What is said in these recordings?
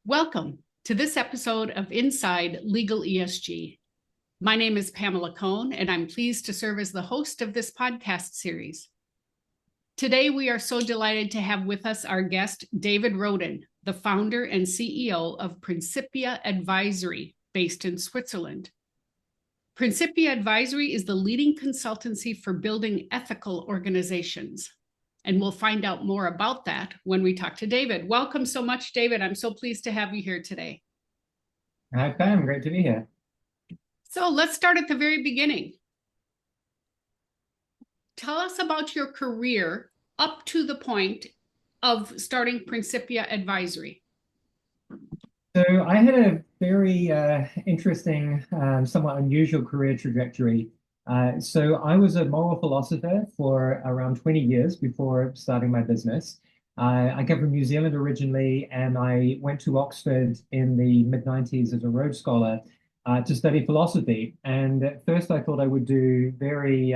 Welcome to this episode of Inside Legal ESG. My name is Pamela Cohn, and I'm pleased to serve as the host of this podcast series. Today, we are so delighted to have with us our guest, David Rodin, the founder and CEO of Principia Advisory, based in Switzerland. Principia Advisory is the leading consultancy for building ethical organizations. And we'll find out more about that when we talk to David. Welcome so much, David. I'm so pleased to have you here today. Hi, Pam. Great to be here. So let's start at the very beginning. Tell us about your career up to the point of starting Principia Advisory. So I had a very interesting, somewhat unusual career trajectory. So I was a moral philosopher for around 20 years before starting my business. I came from New Zealand originally, and I went to Oxford in the mid-90s as a Rhodes Scholar to study philosophy. And at first I thought I would do very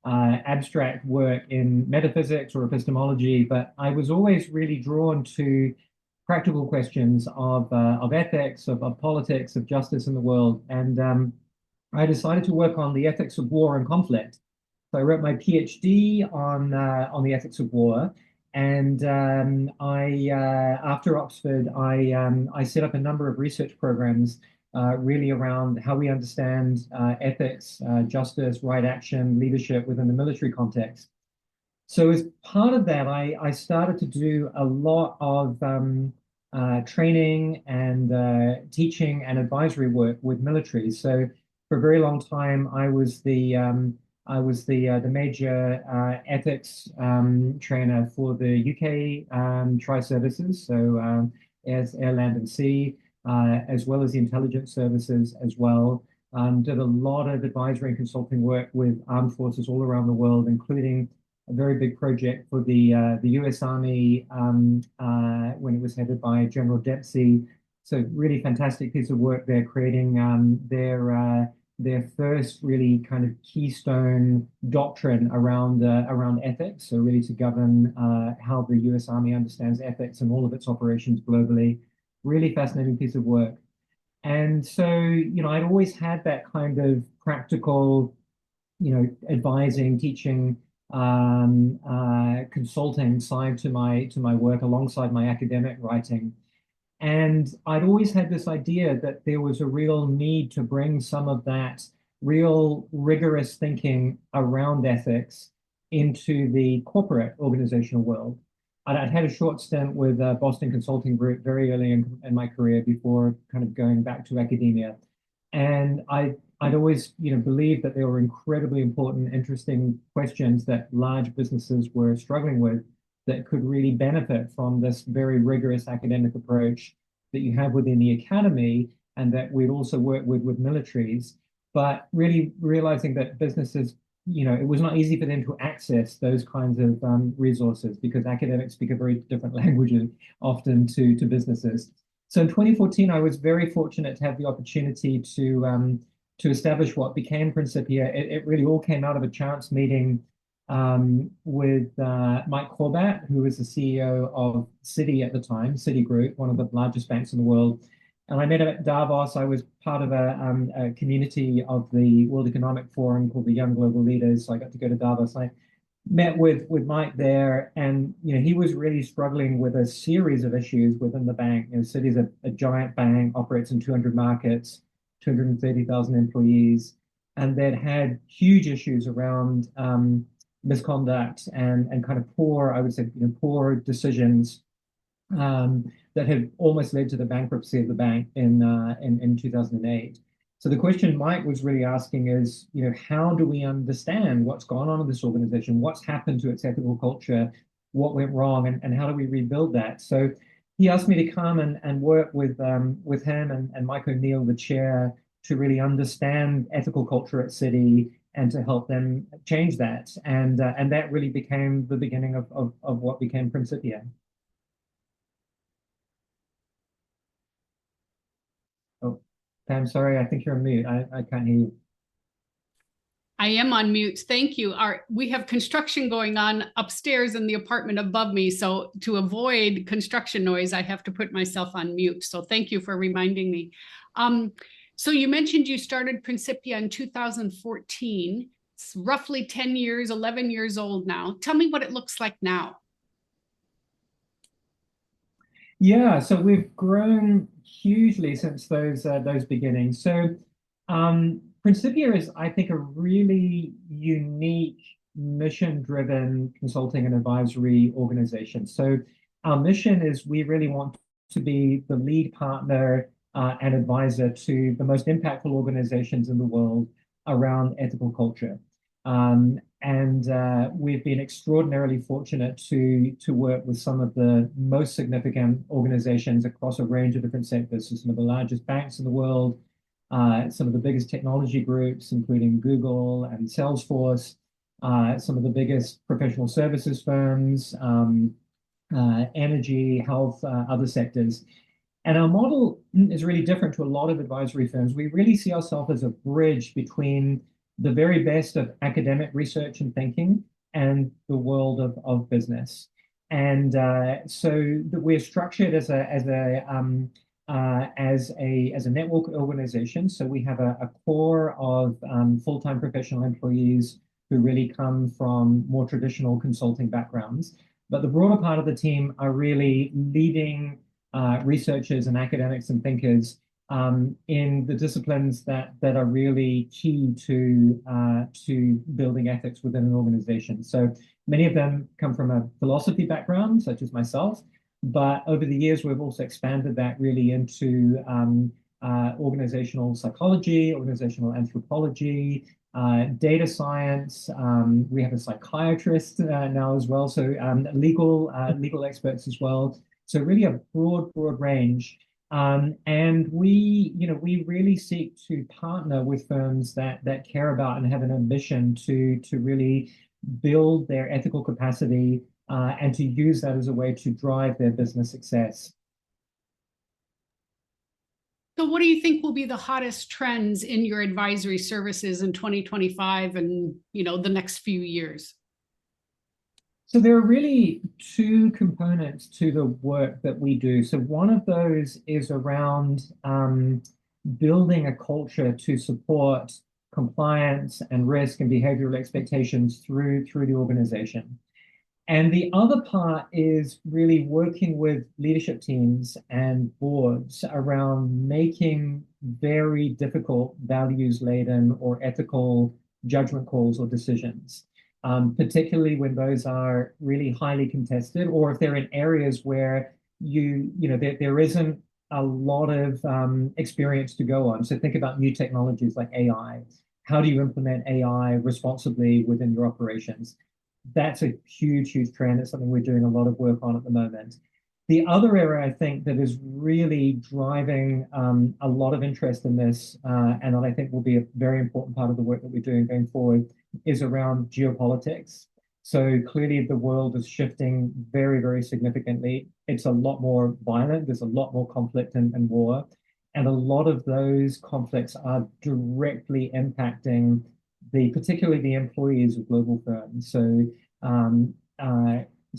abstract work in metaphysics or epistemology, but I was always really drawn to practical questions of ethics, of politics, of justice in the world. And I decided to work on the ethics of war and conflict. So I wrote my PhD on the ethics of war. And after Oxford, I set up a number of research programs really around how we understand ethics, justice, right action, leadership within the military context. So as part of that, I started to do a lot of training and teaching and advisory work with militaries. So for a very long time, I was the major ethics trainer for the UK tri-services, so as air, land, and sea, as well as the intelligence services as well. Did a lot of advisory and consulting work with armed forces all around the world, including a very big project for the U.S. Army when it was headed by General Dempsey. So really fantastic piece of work there, creating their first really kind of keystone doctrine around ethics. So really to govern how the U.S. Army understands ethics and all of its operations globally. Really fascinating piece of work. And so, I'd always had that kind of practical, advising, teaching, consulting side to my work alongside my academic writing. And I'd always had this idea that there was a real need to bring some of that real rigorous thinking around ethics into the corporate organizational world. I'd had a short stint with Boston Consulting Group very early in my career before kind of going back to academia. And I'd always, believed that there were incredibly important, interesting questions that large businesses were struggling with that could really benefit from this very rigorous academic approach that you have within the academy and that we'd also work with militaries, but really realizing that businesses, it was not easy for them to access those kinds of resources because academics speak a very different language often to businesses. So in 2014, I was very fortunate to have the opportunity to establish what became Principia. It really all came out of a chance meeting with Mike Corbat, who was the CEO of Citi at the time, Citigroup, one of the largest banks in the world. And I met him at Davos. I was part of a community of the World Economic Forum called the Young Global Leaders. So I got to go to Davos. I met with Mike there, and he was really struggling with a series of issues within the bank. Citi's a giant bank, operates in 200 markets, 230,000 employees, and that had huge issues around misconduct and kind of poor, I would say, poor decisions that had almost led to the bankruptcy of the bank in 2008. So the question Mike was really asking is, how do we understand what's gone on in this organization? What's happened to its ethical culture? What went wrong? And how do we rebuild that? So he asked me to come and work with him and Mike O'Neill, the chair, to really understand ethical culture at Citi and to help them change that. And that really became the beginning of what became Principia. Oh, Pam, sorry, I think you're on mute. I can't hear you. I am on mute. Thank you. We have construction going on upstairs in the apartment above me. So to avoid construction noise, I have to put myself on mute. So thank you for reminding me. So you mentioned you started Principia in 2014. It's roughly 10 years, 11 years old now. Tell me what it looks like now. Yeah, so we've grown hugely since those beginnings. So Principia is, I think, a really unique mission-driven consulting and advisory organization. So our mission is we really want to be the lead partner and advisor to the most impactful organizations in the world around ethical culture. And we've been extraordinarily fortunate to work with some of the most significant organizations across a range of different sectors. So some of the largest banks in the world, some of the biggest technology groups, including Google and Salesforce, some of the biggest professional services firms, energy, health, other sectors. And our model is really different to a lot of advisory firms. We really see ourselves as a bridge between the very best of academic research and thinking and the world of business. And so we're structured as a network organization. So we have a core of full-time professional employees who really come from more traditional consulting backgrounds. But the broader part of the team are really leading researchers and academics and thinkers in the disciplines that are really key to building ethics within an organization. So many of them come from a philosophy background, such as myself, but over the years we've also expanded that really into organizational psychology, organizational anthropology, data science. We have a psychiatrist now as well, so legal experts as well. So really a broad range. And we really seek to partner with firms that care about and have an ambition to really build their ethical capacity and to use that as a way to drive their business success. So what do you think will be the hottest trends in your advisory services in 2025 and, the next few years? So there are really two components to the work that we do. So one of those is around building a culture to support compliance and risk and behavioral expectations through the organization. And the other part is really working with leadership teams and boards around making very difficult values-laden or ethical judgment calls or decisions. Particularly when those are really highly contested, or if they're in areas where there isn't a lot of experience to go on. So think about new technologies like AI. How do you implement AI responsibly within your operations? That's a huge trend. It's something we're doing a lot of work on at the moment. The other area I think that is really driving a lot of interest in this, and that I think will be a very important part of the work that we're doing going forward, is around geopolitics. So clearly the world is shifting very significantly. It's a lot more violent. There's a lot more conflict and war. And a lot of those conflicts are directly impacting particularly the employees of global firms. So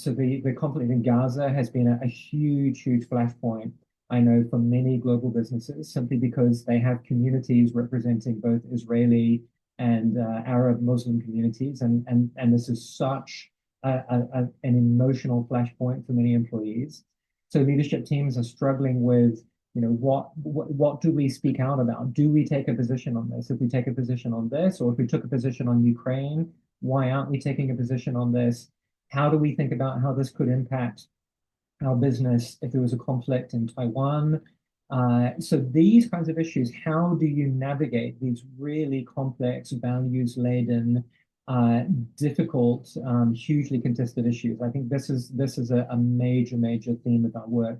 the conflict in Gaza has been a huge flashpoint, I know, for many global businesses, simply because they have communities representing both Israeli and Arab Muslim communities. And this is such an emotional flashpoint for many employees. So leadership teams are struggling with, what do we speak out about? Do we take a position on this? If we take a position on this, or if we took a position on Ukraine, why aren't we taking a position on this? How do we think about how this could impact our business if there was a conflict in Taiwan? So these kinds of issues, how do you navigate these really complex, values-laden, difficult, hugely contested issues? I think this is a major theme of our work.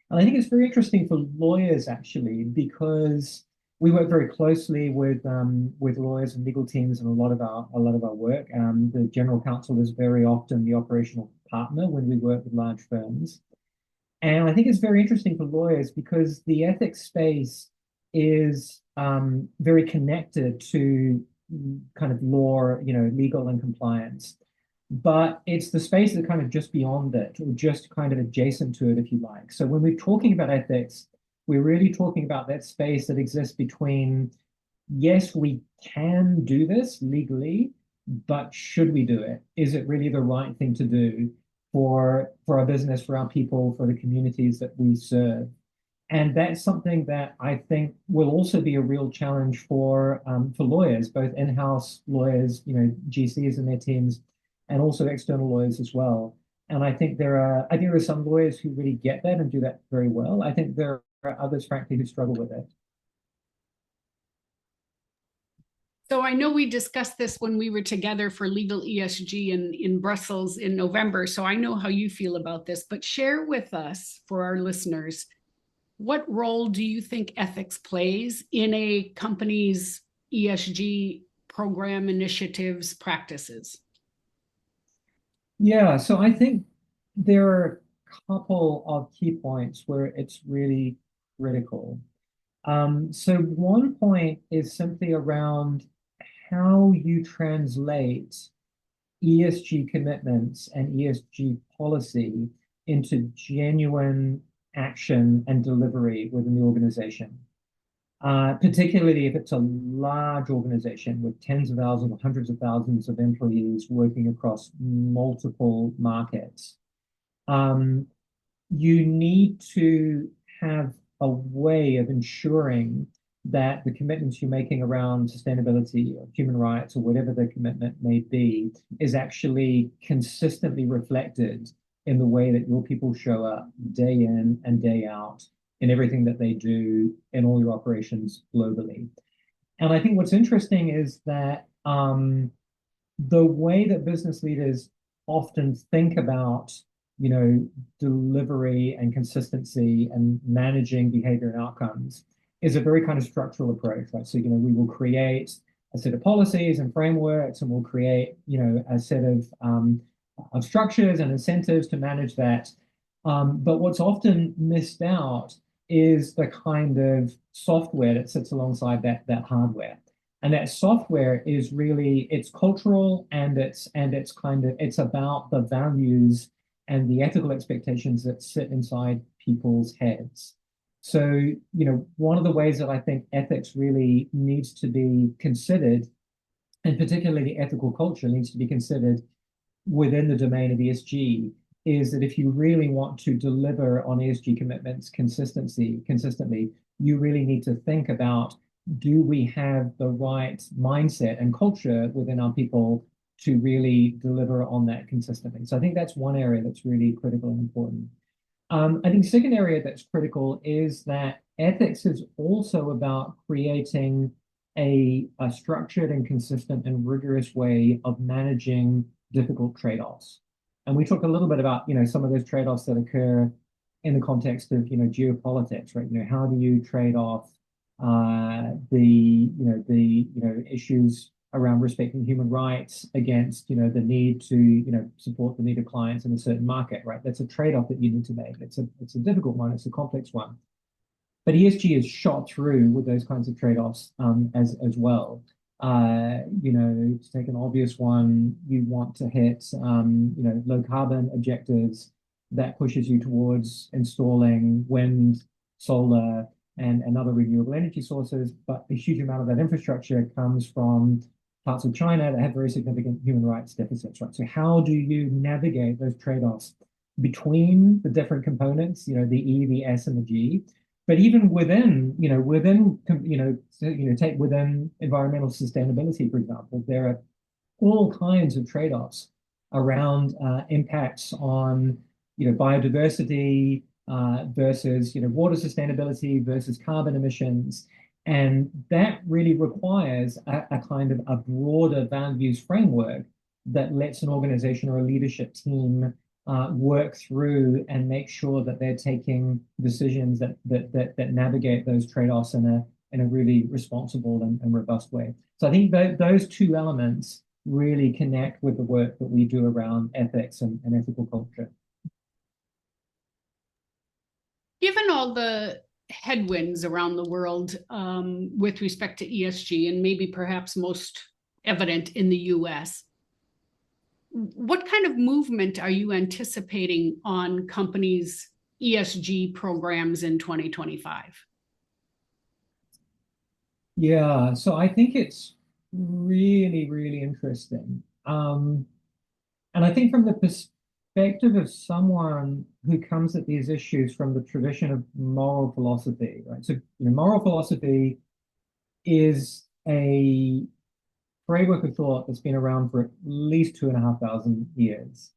And I think it's very interesting for lawyers, actually, because we work very closely with lawyers and legal teams in a lot of our work. The general counsel is very often the operational partner when we work with large firms. And I think it's very interesting for lawyers because the ethics space is very connected to kind of law, legal and compliance. But it's the space that kind of just beyond it, or just kind of adjacent to it, if you like. So when we're talking about ethics, we're really talking about that space that exists between, yes, we can do this legally, but should we do it? Is it really the right thing to do for our business, for our people, for the communities that we serve? And that's something that I think will also be a real challenge for lawyers, both in-house lawyers, GCs and their teams, and also external lawyers as well. And I think there are some lawyers who really get that and do that very well. I think there are others, frankly, who struggle with it. So I know we discussed this when we were together for Legal ESG in Brussels in November. So I know how you feel about this, but share with us, for our listeners, what role do you think ethics plays in a company's ESG program, initiatives, practices? Yeah, so I think there are a couple of key points where it's really critical. So one point is simply around how you translate ESG commitments and ESG policy into genuine action and delivery within the organization. Particularly if it's a large organization with tens of thousands or hundreds of thousands of employees working across multiple markets. You need to have a way of ensuring that the commitments you're making around sustainability or human rights or whatever the commitment may be is actually consistently reflected in the way that your people show up day in and day out in everything that they do in all your operations globally. And I think what's interesting is that the way that business leaders often think about delivery and consistency and managing behavior and outcomes is a very kind of structural approach, right? So, we will create a set of policies and frameworks, and we'll create, a set of structures and incentives to manage that. But what's often missed out is the kind of software that sits alongside that hardware. And that software is really, it's cultural, and it's about the values and the ethical expectations that sit inside people's heads. So, one of the ways that I think ethics really needs to be considered, and particularly ethical culture needs to be considered within the domain of ESG, is that if you really want to deliver on ESG commitments consistently, you really need to think about, do we have the right mindset and culture within our people to really deliver on that consistently? So I think that's one area that's really critical and important. I think the second area that's critical is that ethics is also about creating a structured and consistent and rigorous way of managing difficult trade-offs. And we talked a little bit about, some of those trade-offs that occur in the context of, geopolitics, right? How do you trade off the issues around respecting human rights against, the need to, support the need of clients in a certain market, right? That's a trade-off that you need to make. It's a difficult one. It's a complex one. But ESG is shot through with those kinds of trade-offs as well. To take an obvious one, you want to hit, low carbon objectives. That pushes you towards installing wind, solar, and other renewable energy sources. But a huge amount of that infrastructure comes from parts of China that have very significant human rights deficits, right? So how do you navigate those trade-offs between the different components, the E, the S, and the G? But even take within environmental sustainability, for example, there are all kinds of trade-offs around impacts on, biodiversity versus, water sustainability versus carbon emissions. And that really requires a kind of a broader values framework that lets an organization or a leadership team work through and make sure that they're taking decisions that navigate those trade-offs in a really responsible and robust way. So I think those two elements really connect with the work that we do around ethics and ethical culture. Given all the headwinds around the world with respect to ESG, and maybe perhaps most evident in the US. What kind of movement are you anticipating on companies' ESG programs in 2025? Yeah, so I think it's really, really interesting. And I think from the perspective of someone who comes at these issues from the tradition of moral philosophy, right? So, moral philosophy is a framework of thought that's been around for at least 2,500 years.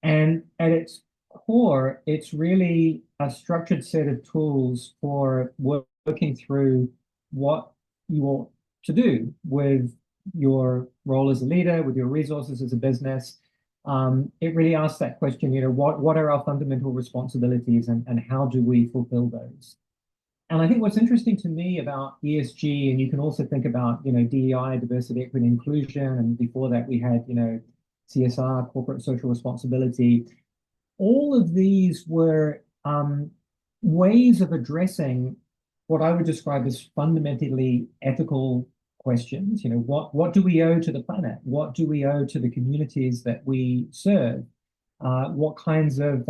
And at its core, it's really a structured set of tools for working through what you ought to do with your role as a leader, with your resources as a business. It really asks that question, what are our fundamental responsibilities and how do we fulfill those? And I think what's interesting to me about ESG, and you can also think about, DEI, diversity, equity, inclusion, and before that we had, CSR, corporate social responsibility. All of these were ways of addressing what I would describe as fundamentally ethical questions. What do we owe to the planet? What do we owe to the communities that we serve? What kinds of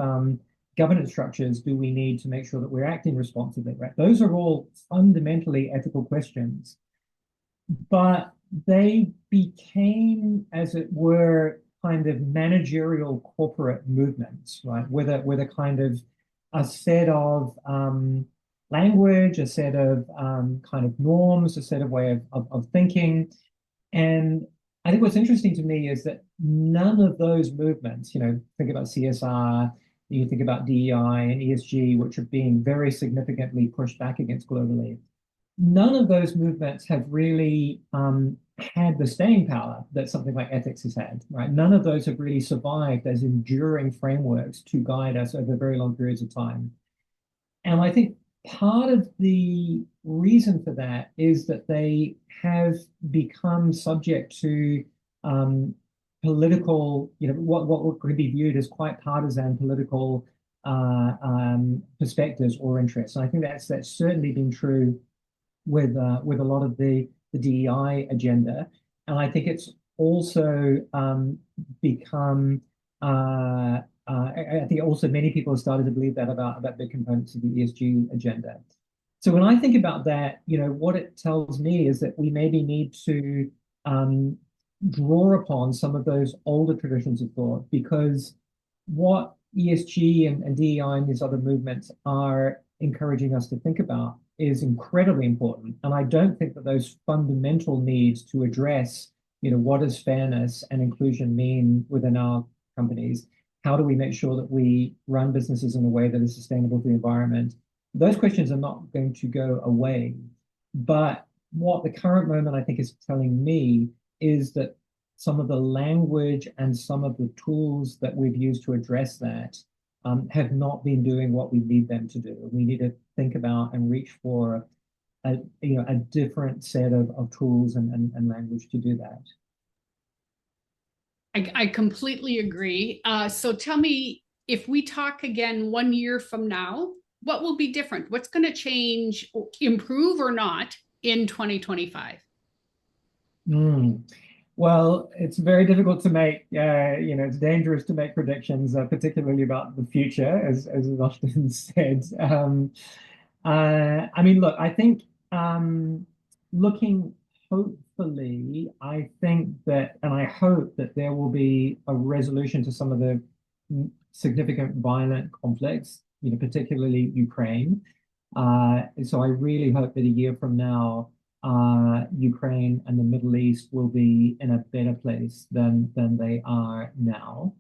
governance structures do we need to make sure that we're acting responsibly, right? Those are all fundamentally ethical questions. But they became, as it were, kind of managerial corporate movements, right? With a kind of a set of language, a set of kind of norms, a set of way of thinking. And I think what's interesting to me is that none of those movements, think about CSR, you think about DEI and ESG, which are being very significantly pushed back against globally. None of those movements have really had the staying power that something like ethics has had, right? None of those have really survived as enduring frameworks to guide us over very long periods of time. And I think part of the reason for that is that they have become subject to political, what could be viewed as quite partisan political perspectives or interests. And I think that's certainly been true with a lot of the DEI agenda, and I think it's also become. I think also many people have started to believe that about big components of the ESG agenda. So when I think about that, what it tells me is that we maybe need to draw upon some of those older traditions of thought, because what ESG and DEI and these other movements are encouraging us to think about is incredibly important. And I don't think that those fundamental needs to address, what does fairness and inclusion mean within our companies? How do we make sure that we run businesses in a way that is sustainable for the environment? Those questions are not going to go away. But what the current moment, I think, is telling me is that some of the language and some of the tools that we've used to address that have not been doing what we need them to do. We need to think about and reach for a different set of tools and language to do that. I completely agree. So tell me, if we talk again 1 year from now, what will be different? What's going to change, improve or not in 2025? Well, it's very difficult to make, it's dangerous to make predictions, particularly about the future, as is often said. Look, I think looking hopefully, I think that, and I hope that there will be a resolution to some of the significant violent conflicts, particularly Ukraine. So I really hope that a year from now, Ukraine and the Middle East will be in a better place than they are now.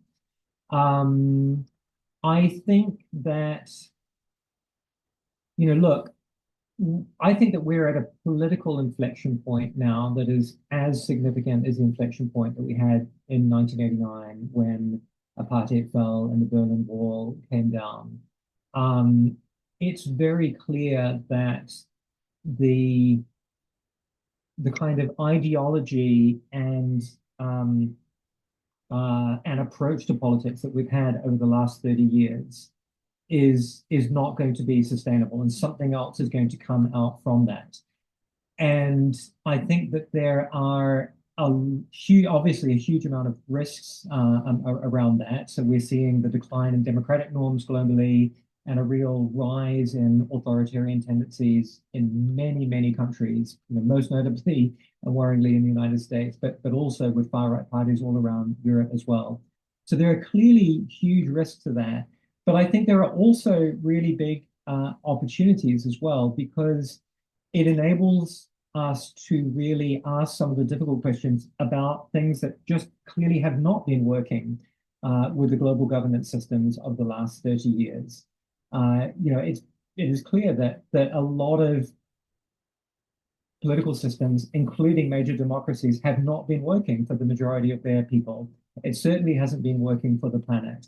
I think that, look, I think that we're at a political inflection point now that is as significant as the inflection point that we had in 1989 when apartheid fell and the Berlin Wall came down. It's very clear that the kind of ideology and approach to politics that we've had over the last 30 years is not going to be sustainable, and something else is going to come out from that. And I think that there are obviously a huge amount of risks around that. So we're seeing the decline in democratic norms globally and a real rise in authoritarian tendencies in many, many countries, most notably and worryingly in the United States, but also with far-right parties all around Europe as well. So there are clearly huge risks to that. But I think there are also really big opportunities as well, because it enables us to really ask some of the difficult questions about things that just clearly have not been working with the global governance systems of the last 30 years. It is clear that a lot of political systems, including major democracies, have not been working for the majority of their people. It certainly hasn't been working for the planet.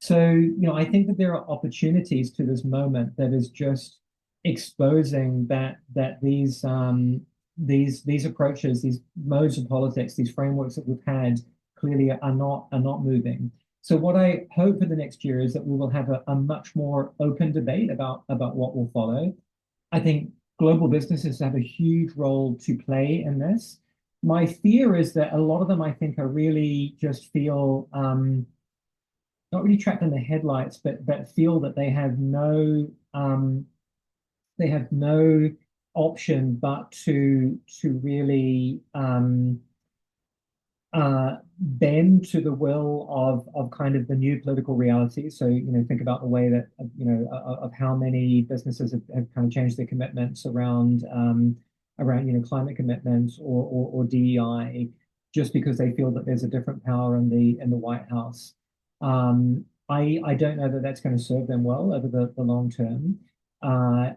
So, I think that there are opportunities to this moment that is just exposing that these approaches, these modes of politics, these frameworks that we've had clearly are not moving. So what I hope for the next year is that we will have a much more open debate about what will follow. I think global businesses have a huge role to play in this. My fear is that a lot of them, I think, are really just feel not really trapped in the headlights, but feel that they have no option but to really bend to the will of kind of the new political reality. So think about the way that of how many businesses have kind of changed their commitments around climate commitments or DEI, just because they feel that there's a different power in the White House. I don't know that that's going to serve them well over the long term. I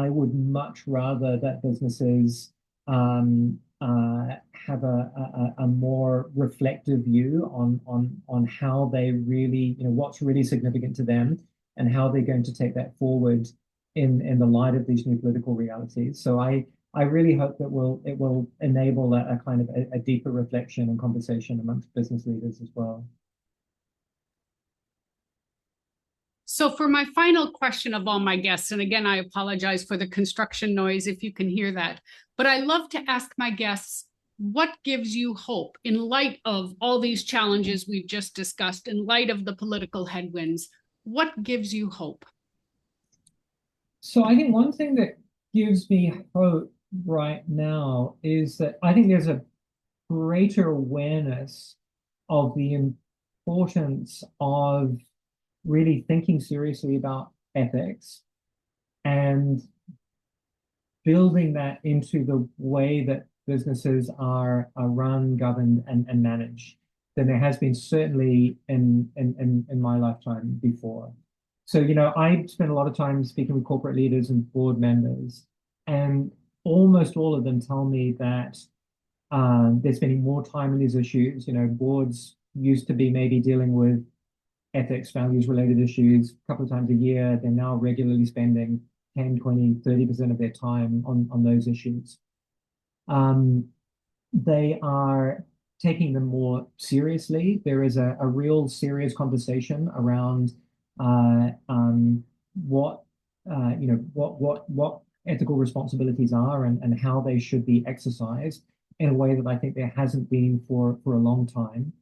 would much rather that businesses have a more reflective view on how they really, what's really significant to them and how they're going to take that forward in the light of these new political realities. So I really hope that it will enable a kind of a deeper reflection and conversation amongst business leaders as well. So for my final question of all my guests, and again, I apologize for the construction noise if you can hear that, but I love to ask my guests, what gives you hope in light of all these challenges we've just discussed, in light of the political headwinds? What gives you hope? So I think one thing that gives me hope right now is that I think there's a greater awareness of the importance of really thinking seriously about ethics and building that into the way that businesses are run, governed, and managed than there has been certainly in my lifetime before. So, I spend a lot of time speaking with corporate leaders and board members, and almost all of them tell me that they're spending more time on these issues. Boards used to be maybe dealing with ethics, values related issues a couple of times a year. They're now regularly spending 10, 20, 30% of their time on those issues. They are taking them more seriously. There is a real serious conversation around what ethical responsibilities are and how they should be exercised in a way that I think there hasn't been for a long time.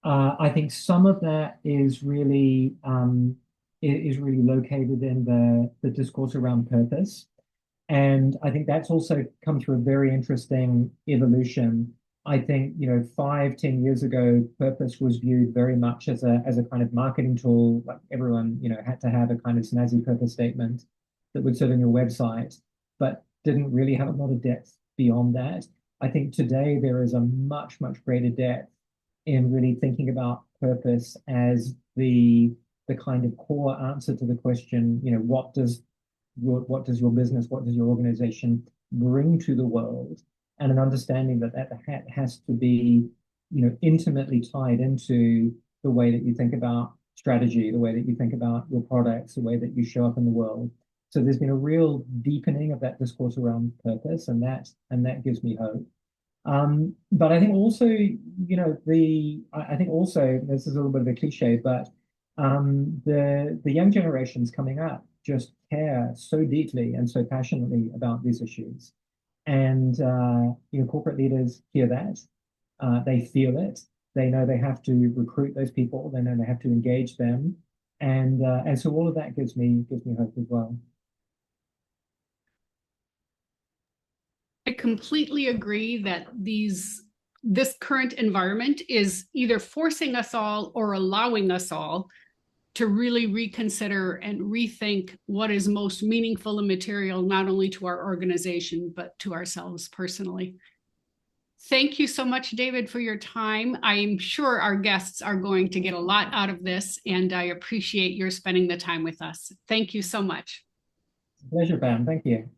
I think some of that is really located in the discourse around purpose. And I think that's also come through a very interesting evolution. I think, 5, 10 years ago, purpose was viewed very much as a kind of marketing tool. Like everyone, had to have a kind of snazzy purpose statement that would sit on your website, but didn't really have a lot of depth beyond that. I think today there is a much, much greater depth in really thinking about purpose as the kind of core answer to the question, what does your business, what does your organization bring to the world, and an understanding that has to be, intimately tied into the way that you think about strategy, the way that you think about your products, the way that you show up in the world. So there's been a real deepening of that discourse around purpose, and that gives me hope. But I think also, I think also this is a little bit of a cliche, but the young generations coming up just care so deeply and so passionately about these issues. And corporate leaders hear that, they feel it, they know they have to recruit those people, they know they have to engage them, and so all of that gives me hope as well. I completely agree that this current environment is either forcing us all or allowing us all to really reconsider and rethink what is most meaningful and material, not only to our organization, but to ourselves personally. Thank you so much, David, for your time. I'm sure our guests are going to get a lot out of this, and I appreciate your spending the time with us. Thank you so much. Pleasure, Pam. Thank you.